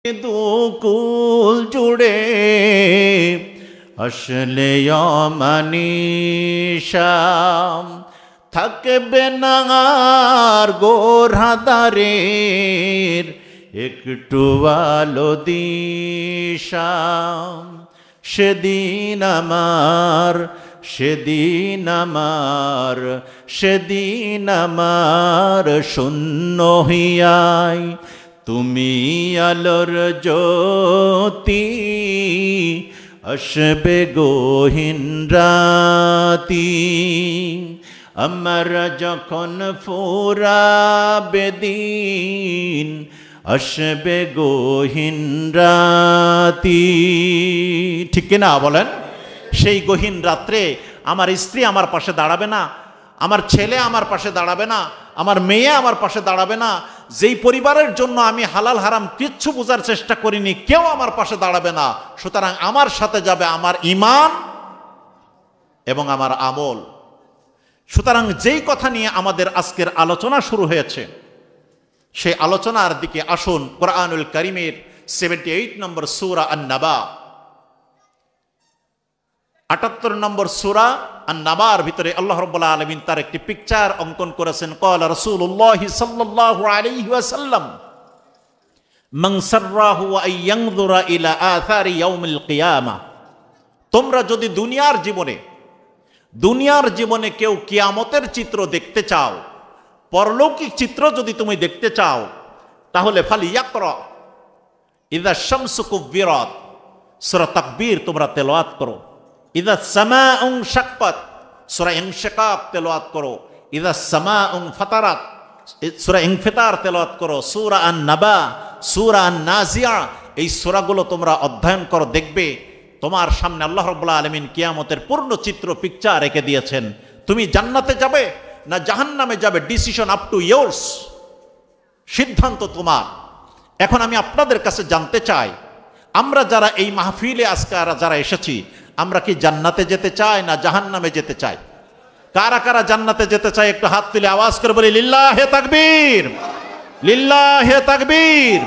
দুকুল জুড়ে আসলে অমানিশাম থাকবে না আর গোরহাদারের একটু আলো দিশাম। সেদিন আমার সেদিন আমার সেদিন আমার শূন্য হইয়াই তুমি আলোর জ্যোতি আসবে গহীন রাতি। আমার যখন ফুরাবে দিন আসবে গহীন রাতি। ঠিক কিনা বলেন? সেই গহীন রাত্রে আমার স্ত্রী আমার পাশে দাঁড়াবে না, আমার ছেলে আমার পাশে দাঁড়াবে না, আমার মেয়ে আমার পাশে দাঁড়াবে না। যেই পরিবারের জন্য আমি হালাল হারাম কিচ্ছু বোঝার চেষ্টা করিনি, কেউ আমার পাশে দাঁড়াবে না। সুতরাং আমার সাথে যাবে আমার ঈমান এবং আমার আমল। সুতরাং যেই কথা নিয়ে আমাদের আজকের আলোচনা শুরু হয়েছে, সেই আলোচনার দিকে আসুন। কোরআনুল কারীমের 78 নম্বর সূরা আন-নাবা, 78 নম্বর সূরা আন-নাবার ভিতরে আল্লাহ রাব্বুল আলামিন তার একটি পিকচার অঙ্কন করেছেন। ক্বালা রাসূলুল্লাহ সাল্লাল্লাহু আলাইহি ওয়াসাল্লাম মান সাররাহু আন ইয়ানযুরা ইলা আথারি ইয়াউমিল কিয়ামা। তোমরা যদি দুনিয়ার জীবনে কেউ কিয়ামতের চিত্র দেখতে চাও, পরলৌকিক চিত্র যদি তুমি দেখতে চাও, তাহলে ফালিয়াকরা ইযা শামসু কুব্বিরাত, সূরা তাকবীর তোমরা তেলাওয়াত করো। ইযা সামাউ শাক্কাত, সূরা ইনশিকাক তেলাওয়াত করো। ইযা সামাউ ফাতারাত, সূরা ইনফিতার তেলাওয়াত করো। সূরা আন-নাবা, সূরা আন-নাজিয়া, এই সূরাগুলো তোমরা অধ্যয়ন করো। দেখবে তোমার সামনে আল্লাহ রাব্বুল আলামিন কিয়ামতের পূর্ণ চিত্র পিকচার রেখে দিয়েছেন। তুমি জান্নাতে যাবে না জাহান্নামে যাবে, ডিসিশন আপ টু ইয়ার্স, সিদ্ধান্ত তোমার। এখন আমি আপনাদের কাছে জানতে চাই, আমরা যারা এই মাহফিলে আজকে যারা এসেছি, আমরা কি জান্নাতে যেতে চাই না জাহান্নামে যেতে চাই? কারা কারা জান্নাতে যেতে চাই একটু হাত তুলে আওয়াজ করে বলি লিল্লাহে তাকবীর, লিল্লাহে তাকবীর।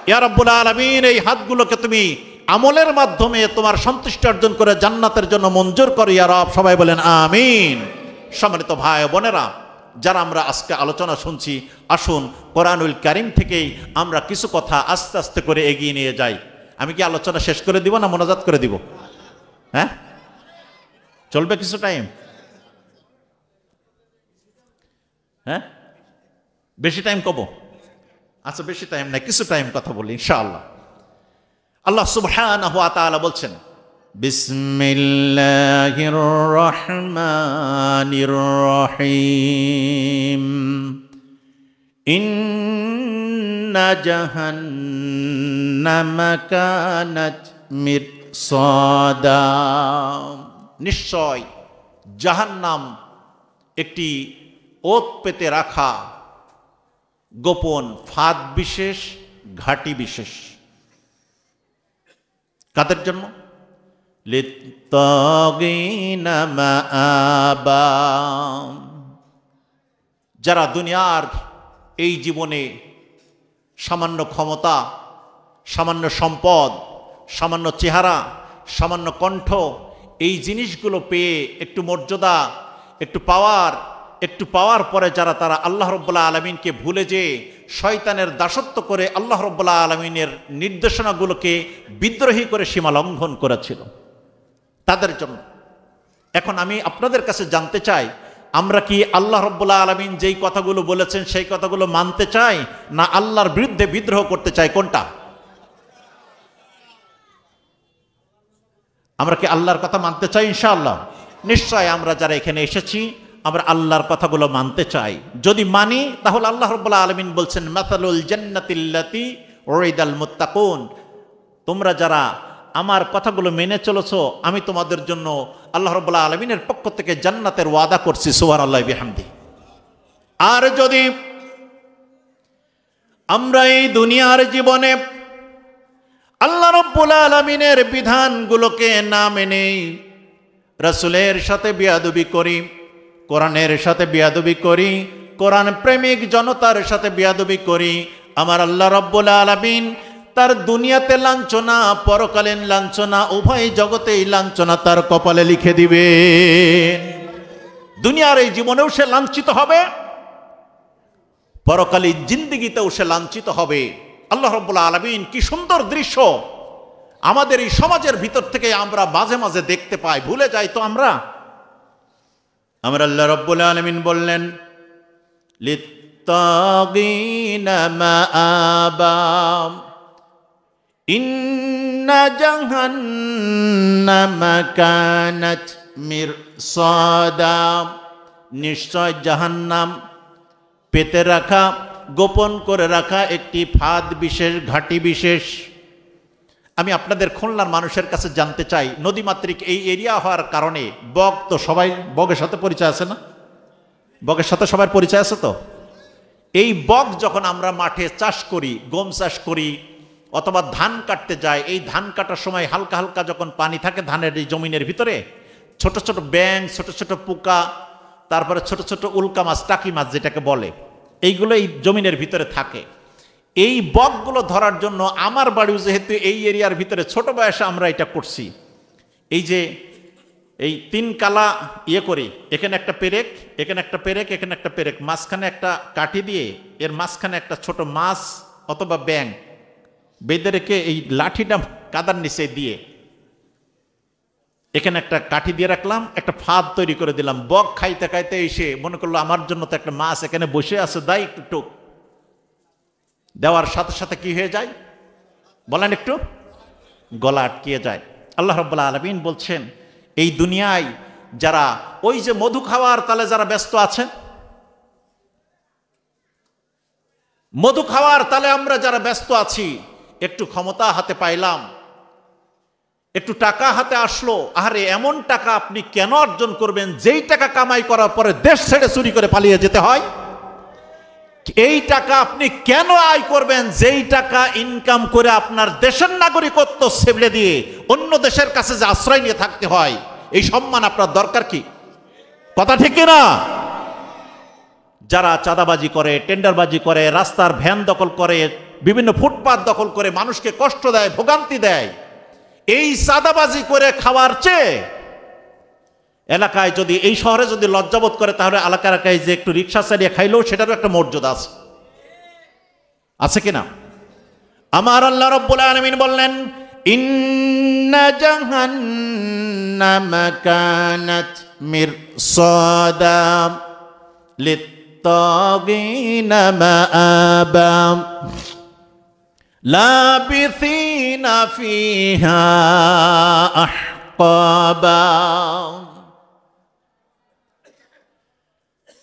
ইয়া রাব্বুল আলামিন, এই হাতগুলোকে তুমি আমলের মাধ্যমে তোমার সন্তুষ্টি অর্জন করে জান্নাতের জন্য মঞ্জুর করো ইয়া রব। সবাই বলেন আমিন। সম্মানিত ভাই বোনেরা, যারা আমরা আজকে আলোচনা শুনছি, আসুন কোরআনুল কারীম থেকেই আমরা কিছু কথা আস্তে আস্তে করে এগিয়ে নিয়ে যাই। আমি কি আলোচনা শেষ করে দিব না মোনাজাত করে দিব? হ্যাঁ, চলবে কিছু টাইম? হ্যাঁ, বেশি টাইম কব? আচ্ছা, বেশি টাইম নাই, কিছু টাইম কথা বলি ইনশাআল্লাহ। আল্লাহ সুবহানাহু ওয়া তাআলা বলছেন, বিসমিল্লাহির রহমানির রহিম, ইন্না জাহান্নামা কানাত মিরসাদা। নিশ্চয় জাহান্নাম একটি ওত পেতে রাখা গোপন ফাঁদ বিশেষ, ঘাটি বিশেষ। কাদের জন্য? লিত্তাগিনা মাআবা, যারা দুনিয়ার এই জীবনে সামান্য ক্ষমতা, সামান্য সম্পদ, সামান্য চেহারা, সামান্য কণ্ঠ, এই জিনিসগুলো পেয়ে একটু মর্যাদা, একটু পাওয়ার পরে যারা তারা আল্লাহ রাব্বুল আলামিনকে ভুলে যেয়ে শয়তানের দাসত্ব করে আল্লাহ রাব্বুল আলামিনের নির্দেশনাগুলোকে বিদ্রোহী করে সীমা লঙ্ঘন করেছিল, তাদের জন্য। এখন আমি আপনাদের কাছে জানতে চাই, আমরা কি আল্লাহ রাব্বুল আলামিন যেই কথাগুলো বলেছেন সেই কথাগুলো মানতে চাই, না আল্লাহর বিরুদ্ধে বিদ্রোহ করতে চাই? কোনটা? আমরা কি আল্লাহর কথা মানতে চাই? ইনশাআল্লাহ নিশ্চয় আমরা যারা এখানে এসেছি আমরা আল্লাহর কথাগুলো মানতে চাই। যদি মানি তাহলে আল্লাহ রাব্বুল আলামিন বলছেন, মাসালুল জান্নাতিল্লাতী উইদাল মুত্তাকুন, তোমরা যারা আমার কথাগুলো মেনে চলেছো, আমি তোমাদের জন্য আল্লাহ রাব্বুল আলামিনের পক্ষ থেকে জান্নাতের ওয়াদা করছি। সুবহানাল্লাহি বিহামদি। আর যদি আমরা এই দুনিয়ার জীবনে আল্লাহ রাব্বুল আলামিনের বিধানগুলোকে না মেনে রাসূলের সাথে বেয়াদবি করি, কোরআনের সাথে বেয়াদবি করি, কোরআন প্রেমিক জনতার সাথে বেয়াদবি করি, আমার আল্লাহ রাব্বুল আলামিন তার দুনিয়াতে লাঞ্ছনা, পরকালীন লাঞ্ছনা, উভয় জগতেই লাঞ্ছনা তার কপালে লিখে দিবেন। দুনিয়ার এই জীবনেও সে লাঞ্ছিত হবে, পরকালীন জিন্দেগিতেও সে লাঞ্ছিত হবে। আল্লাহ রাব্বুল আলামিন কি সুন্দর দৃশ্য আমাদের এই সমাজের ভিতর থেকে আমরা মাঝে মাঝে দেখতে পাই, ভুলে যাই তো আমরা। আল্লাহ রাব্বুল আলামিন বললেন, লিত্তাগিনা মাআবা ইন্না জাহান্নামা কানাত মিরসাদা, নিশ্চয় জাহান্নাম পেতে রাখা, গোপন করে রাখা একটি ফাঁদ বিশেষ, ঘাঁটি বিশেষ। আমি আপনাদের খুলনার মানুষের কাছে জানতে চাই, নদীমাতৃক এই এরিয়া হওয়ার কারণে বগ তো সবাই, বগের সাথে পরিচয় আছে না? বগের সাথে সবার পরিচয় আছে তো? এই বগ যখন আমরা মাঠে চাষ করি, গম চাষ করি অথবা ধান কাটতে যাই, এই ধান কাটার সময় হালকা হালকা যখন পানি থাকে ধানের এই জমিনের ভিতরে, ছোট ছোট ব্যাঙ, ছোট ছোট পোকা, তারপরে ছোট ছোট উল্কা মাছ, টাকি মাছ যেটাকে বলে, এইগুলো এই জমিনের ভিতরে থাকে। এই বগগুলো ধরার জন্য আমার বাড়িও যেহেতু এই এরিয়ার ভিতরে, ছোট বয়সে আমরা এটা করছি। এই যে এই তিন কালা ইয়ে করি, এখানে একটা পেরেক, এখানে একটা পেরেক, এখানে একটা পেরেক, মাঝখানে একটা কাঠি দিয়ে এর মাঝখানে একটা ছোট মাছ অথবা ব্যাঙ বেঁধে রেখে এই লাঠিটা কাদার নিচে দিয়ে এখানে একটা কাঠি দিয়ে রাখলাম, একটা ফাঁদ তৈরি করে দিলাম। বগ খাইতে খাইতে এসে মনে করলো আমার জন্য তো একটা মাছ এখানে বসে আছে, দাই একটু টোক দেওয়ার সাথে সাথে কি হয়ে যায় বলেন একটু? গলা আটকিয়ে যায়। আল্লাহ রাব্বুল আলামিন বলছেন, এই দুনিয়ায় যারা ওই যে মধু খাওয়ার তালে যারা ব্যস্ত আছে, মধু খাওয়ার তালে আমরা যারা ব্যস্ত আছি, একটু ক্ষমতা হাতে পাইলাম, একটু টাকা হাতে আসলো, আরে এমন টাকা আপনি কেন অর্জন করবেন যেই টাকা কামাই করার পরে দেশ ছেড়ে চুরি করে পালিয়ে যেতে হয়? এই টাকা আপনি কেন আয় করবেন যেই টাকা ইনকাম করে আপনার দেশের নাগরিকত্ব ছেড়ে দিয়ে অন্য দেশের কাছে যে আশ্রয় নিয়ে থাকতে হয়? এই সম্মান আপনার দরকার কি? কথা ঠিক না? যারা চাঁদাবাজি করে, টেন্ডারবাজি করে, রাস্তার ভ্যান দখল করে, বিভিন্ন ফুটপাত দখল করে মানুষকে কষ্ট দেয়, ভোগান্তি দেয়, এই চাঁদাবাজি করে খাওয়ার চেয়ে এলাকায় যদি, এই শহরে যদি লজ্জাবোধ করে, তাহলে এলাকায় যে একটু রিক্সা চালিয়ে খাইলেও সেটারও একটা মর্যাদা আছে, আছে কিনা? আমার আল্লাহ রাব্বুল আলামিন বললেন, ইন্না জাহান্নামা কানাত মিরসাদা লিত্তাগিনা মাআবা লাবিথিনা ফিহা আহকাবা।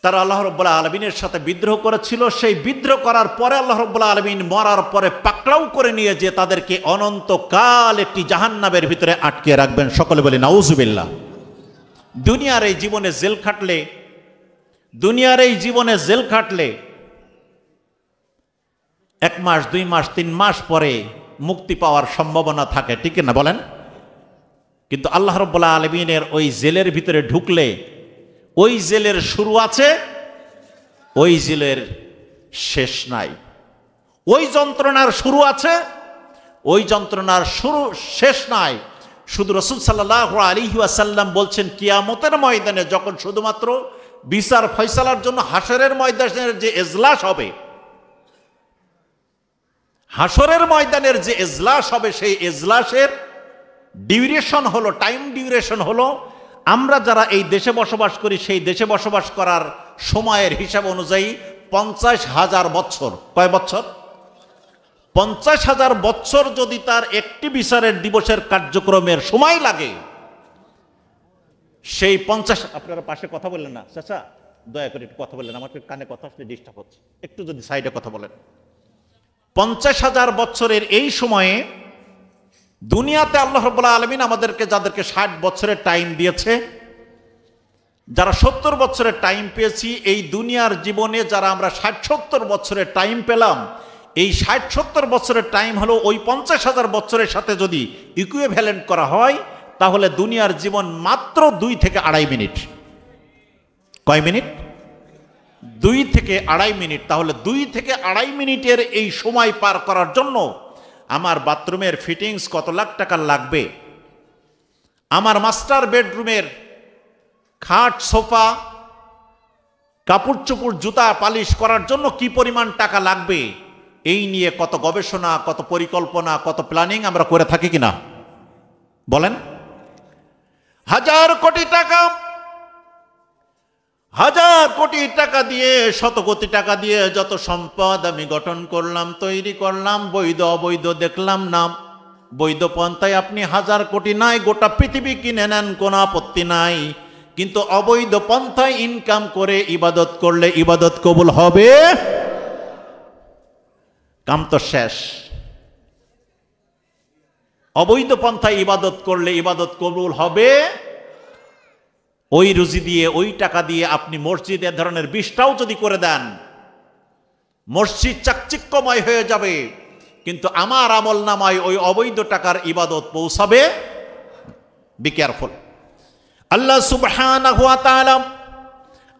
তারা আল্লাহ রাব্বুল আলামিনের সাথে বিদ্রোহ করেছিল। সেই বিদ্রোহ করার পরে আল্লাহ রাব্বুল আলামিন মরার পরে পাকড়াও করে নিয়ে যে তাদেরকে অনন্তকাল একটি জাহান্নামের ভিতরে আটকে রাখবেন। সকলে বলি নাউজুবিল্লাহ। দুনিয়ার এই জীবনে জেল খাটলে, দুনিয়ার এই জীবনে জেল খাটলে 1 মাস 2 মাস 3 মাস পরে মুক্তি পাওয়ার সম্ভাবনা থাকে, ঠিক না বলেন? কিন্তু আল্লাহ রাব্বুল আলামিনের ওই জেলের ভিতরে ঢুকলে ওই জেলের শুরু আছে, ওই জেলের শেষ নাই। ওই যন্ত্রণার শুরু আছে, ওই যন্ত্রণার শুরু শেষ নাই। শুধু রাসূল সাল্লাল্লাহু আলাইহি ওয়াসাল্লাম বলছেন, কিয়ামতের ময়দানে যখন শুধুমাত্র বিচার ফয়সালার জন্য হাসরের ময়দানের যে এজলাস হবে, হাসরের ময়দানের যে এজলাস হবে, সেই এজলাসের ডিউরেশন হলো, টাইম ডিউরেশন হলো, আমরা যারা এই দেশে বসবাস করি সেই দেশে বসবাস করার সময়ের হিসাব অনুযায়ী 50,000 বছর। কয় বছর? 50,000 বছর যদি তার একটি বিচারের দিবসের কার্যক্রমের সময় লাগে, সেই 50, আপনারা পাশে কথা বললেন না চাচা, দয়া করে একটু কথা বললেন, আমার কানে কথা আসলে ডিস্টার্ব হচ্ছে, একটু যদি সাইডে কথা বলেন। 50,000 বছরের এই সময়ে দুনিয়াতে আল্লাহ রাব্বুল আলামিন আমাদেরকে, যাদেরকে 60 বছরের টাইম দিয়েছে, যারা 70 বছরের টাইম পেয়েছি, এই দুনিয়ার জীবনে যারা আমরা 60-70 বছরের টাইম পেলাম, এই 60-70 বছরের টাইম হলো ওই 50,000 বছরের সাথে যদি ইকুইভ্যালেন্ট করা হয়, তাহলে দুনিয়ার জীবন মাত্র 2 থেকে 2.5 মিনিট। কয় মিনিট? 2 থেকে 2.5 মিনিট। তাহলে 2 থেকে 2.5 মিনিটের এই সময় পার করার জন্য আমার বাথরুমের ফিটিংস কত লাখ টাকার লাগবে, আমার মাস্টার বেডরুমের খাট সোফা কাপড় চোপড় জুতা পালিশ করার জন্য কি পরিমাণ টাকা লাগবে, এই নিয়ে কত গবেষণা, কত পরিকল্পনা, কত প্ল্যানিং আমরা করে থাকি কিনা বলেন? হাজার কোটি টাকা, হাজার কোটি টাকা দিয়ে, শত কোটি টাকা দিয়ে যত সম্পদ আমি গঠন করলাম, তৈরি করলাম, বৈধ অবৈধ দেখলাম না। বৈধ পন্থায় আপনি হাজার কোটি নাই গোটা পৃথিবী কিনে নেন, কোনো আপত্তি নাই, কিন্তু অবৈধ পন্থায় ইনকাম করে ইবাদত করলে ইবাদত কবুল হবে? কাম তো শেষ। অবৈধ পন্থায় ইবাদত করলে ইবাদত কবুল হবে? ওই রুজি দিয়ে, ওই টাকা দিয়ে আপনি মসজিদ এ ধরনের 20টাও যদি করে দেন, মসজিদ চাকচিক্যময় হয়ে যাবে, কিন্তু আমার আমল নামায় ওই অবৈধ টাকার ইবাদত পৌঁছাবে। Be careful. আল্লাহ সুবহানাহু ওয়া তাআলা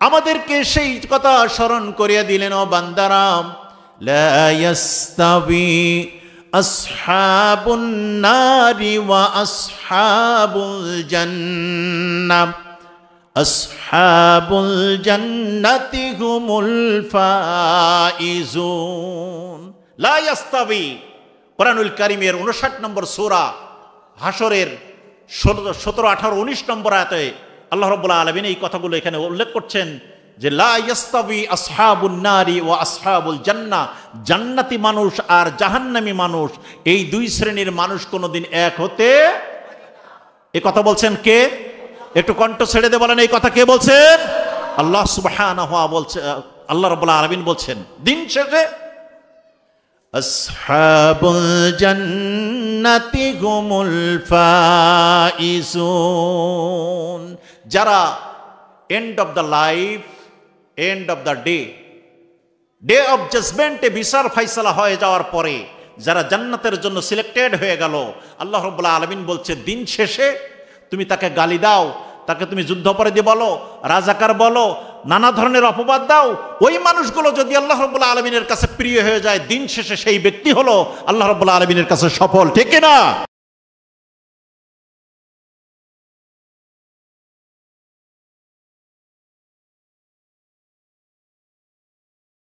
আমাদেরকে সেই কথা স্মরণ করিয়ে দিলেন, ও বান্দারাম, লা ইয়াস্তাবি আসহাবুন নারি ওয়া আসহাবুল জান্নাহ, আসহাবুল জান্নাতি হুমুল ফাইজুন। লা ইয়াস্তাবি, কুরআনুল কারীমের 59 নম্বর সূরা হাশরের 17, 18, 19 নম্বর আয়াতে আল্লাহ রাব্বুল আলামিন এই কথাগুলো এখানে উল্লেখ করছেন যে লা ইয়াস্তাবি আসহাবুন নারি ওয়া আসহাবুল জান্নাহ, জান্নাতি মানুষ আর জাহান্নামী মানুষ, এই দুই শ্রেণীর মানুষ কোনোদিন এক হতে। এই কথা বলছেন কে? একটু কণ্ঠ ছেড়ে দিয়ে বলেন, এই কথা কে বলছেন? আল্লাহ সুবহানাহু ওয়া বলছে, আল্লাহ রাব্বুল আলামিন বলছেন দিন শেষে আসহাবুল জান্নাতি হুমুল ফাইজুন, যারা end of the life, end of the day, day of জাজমেন্টে বিচার ফাইসালা হয়ে যাওয়ার পরে যারা জান্নাতের জন্য সিলেক্টেড হয়ে গেল, আল্লাহ রাব্বুল আলামিন বলছে দিন শেষে তুমি তাকে গালি দাও, তাকে তুমি যুদ্ধাপরাধী বলো, রাজাকার বলো, নানা ধরনের অপবাদ দাও, ওই মানুষগুলো যদি আল্লাহ রাব্বুল আলামিনের কাছে প্রিয় হয়ে যায়, দিন শেষে সেই ব্যক্তি হলো আল্লাহ রাব্বুল আলামিনের কাছে সফল। ঠিক কিনা?